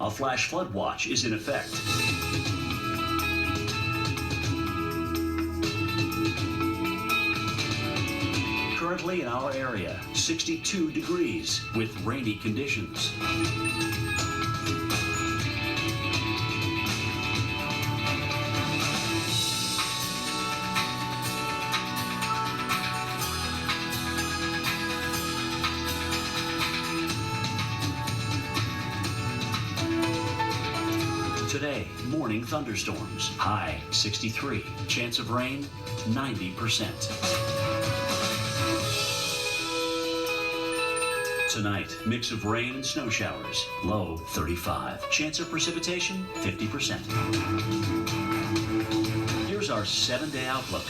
A flash flood watch is in effect. Currently in our area, 62 degrees with rainy conditions. Today, morning thunderstorms. High 63. Chance of rain 90%. Tonight, mix of rain and snow showers. Low 35. Chance of precipitation 50%. Here's our 7-day outlook.